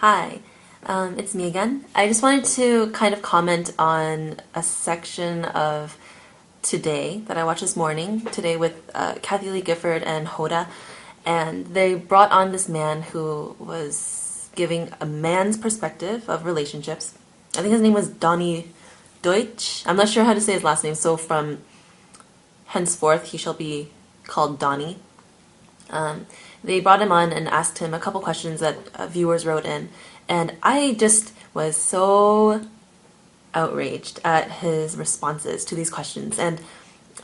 Hi, it's me again. I just wanted to kind of comment on a section of Today that I watched this morning, Today with Kathy Lee Gifford and Hoda, and they brought on this man who was giving a man's perspective of relationships. I think his name was Donnie Deutsch. I'm not sure how to say his last name, so from henceforth he shall be called Donnie. They brought him on and asked him a couple questions that viewers wrote in, and I just was so outraged at his responses to these questions. And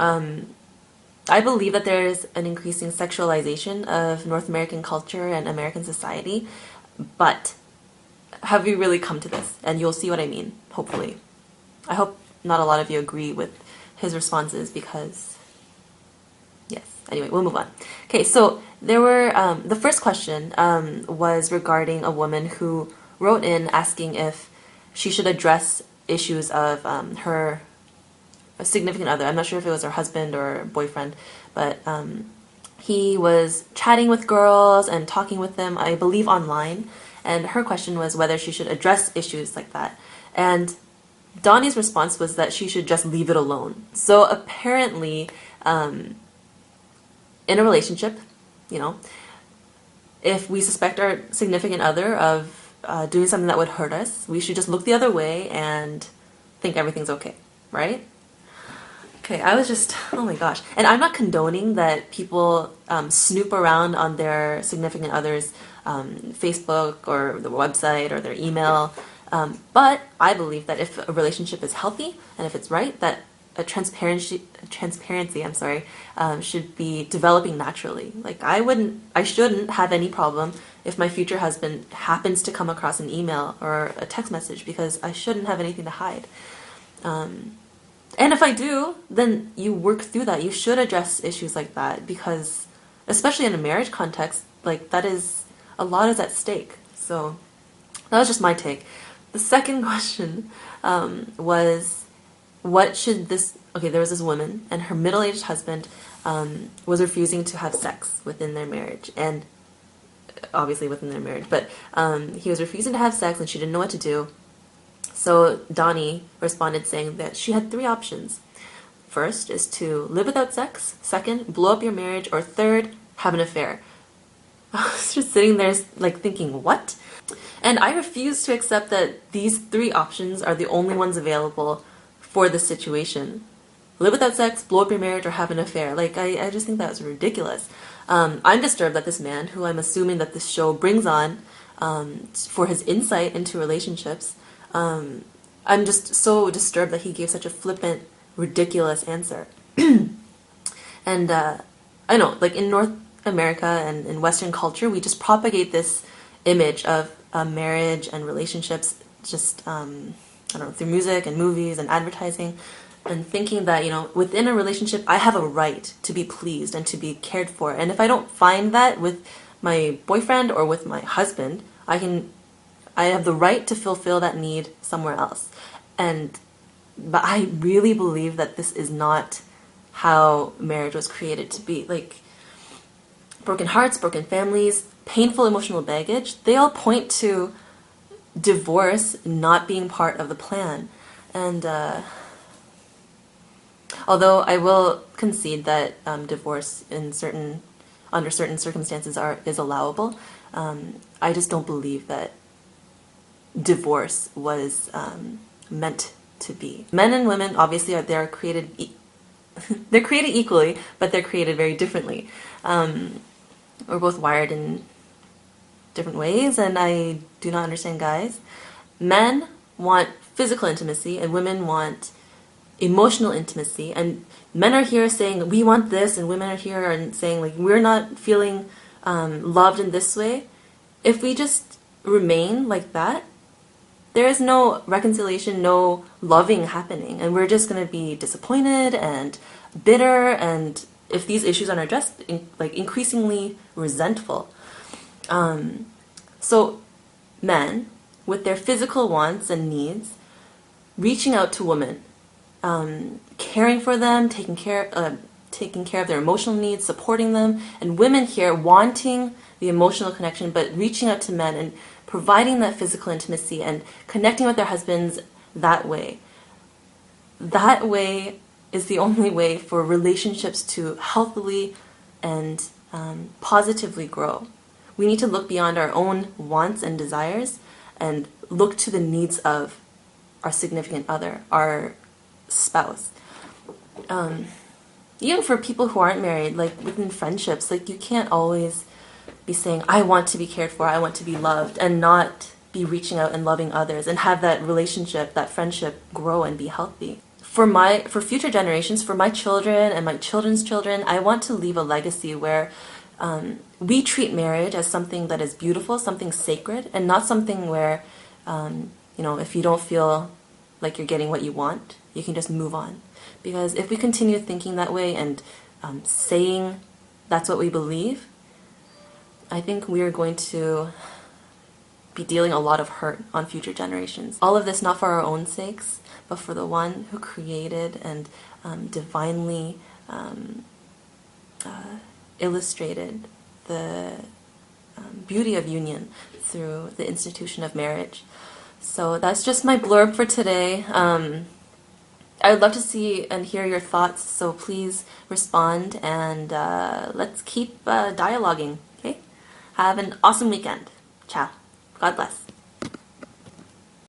I believe that there is an increasing sexualization of North American culture and American society, but have we really come to this? And you'll see what I mean, hopefully. I hope not a lot of you agree with his responses because, yes. Anyway, we'll move on. Okay, so there were, the first question was regarding a woman who wrote in asking if she should address issues of her significant other. I'm not sure if it was her husband or boyfriend, but he was chatting with girls and talking with them, I believe, online. And her question was whether she should address issues like that. And Donnie's response was that she should just leave it alone. So apparently, in a relationship, if we suspect our significant other of doing something that would hurt us, we should just look the other way and think everything's okay, right? Okay, I was just, oh my gosh. And I'm not condoning that people snoop around on their significant other's Facebook or the website or their email, but I believe that if a relationship is healthy and if it's right, that a transparency, should be developing naturally. Like I shouldn't have any problem if my future husband happens to come across an email or a text message because I shouldn't have anything to hide. And if I do, then you work through that. You should address issues like that because, especially in a marriage context, like a lot is at stake. So that was just my take. The second question was, what should there was this woman and her middle-aged husband was refusing to have sex within their marriage, and obviously within their marriage, but he was refusing to have sex and she didn't know what to do. So Donnie responded saying that she had three options. First is to live without sex, second, blow up your marriage, or third, have an affair. I was just sitting there like thinking, what? And I refuse to accept that these three options are the only ones available for the situation. Live without sex, blow up your marriage, or have an affair. Like, I just think that was ridiculous. I'm disturbed that this man, who I'm assuming that this show brings on for his insight into relationships, I'm just so disturbed that he gave such a flippant, ridiculous answer. And I know, like in North America and in Western culture, we just propagate this image of marriage and relationships just, through music and movies and advertising, and thinking that, within a relationship, I have a right to be pleased and to be cared for. And if I don't find that with my boyfriend or with my husband, I have the right to fulfill that need somewhere else. But I really believe that this is not how marriage was created to be. Like, broken hearts, broken families, painful emotional baggage, they all point to divorce not being part of the plan. And although I will concede that divorce under certain circumstances is allowable, I just don't believe that divorce was meant to be. Men and women, obviously, they're created equally, but they're created very differently. We're both wired in different ways, and I do not understand guys. Men want physical intimacy, and women want emotional intimacy, and men are here saying we want this, and women are here and saying like we're not feeling loved in this way. If we just remain like that, there is no reconciliation, no loving happening, and we're just going to be disappointed and bitter, and if these issues aren't addressed, increasingly resentful. So men, with their physical wants and needs, reaching out to women, caring for them, taking care of their emotional needs, supporting them, and women here wanting the emotional connection, but reaching out to men and providing that physical intimacy and connecting with their husbands that way. That way is the only way for relationships to healthily and positively grow. We need to look beyond our own wants and desires and look to the needs of our significant other, our spouse. Even for people who aren't married, like within friendships, like you can't always be saying, I want to be cared for, I want to be loved, and not be reaching out and loving others and have that relationship, that friendship grow and be healthy. For future generations, for my children and my children's children, I want to leave a legacy where we treat marriage as something that is beautiful, something sacred, and not something where, if you don't feel like you're getting what you want, you can just move on. Because if we continue thinking that way and saying that's what we believe, I think we are going to be dealing a lot of hurt on future generations. All of this not for our own sakes, but for the one who created and divinely illustrated the beauty of union through the institution of marriage. So that's just my blurb for today. I would love to see and hear your thoughts, so please respond and let's keep dialoguing, okay? Have an awesome weekend. Ciao. God bless.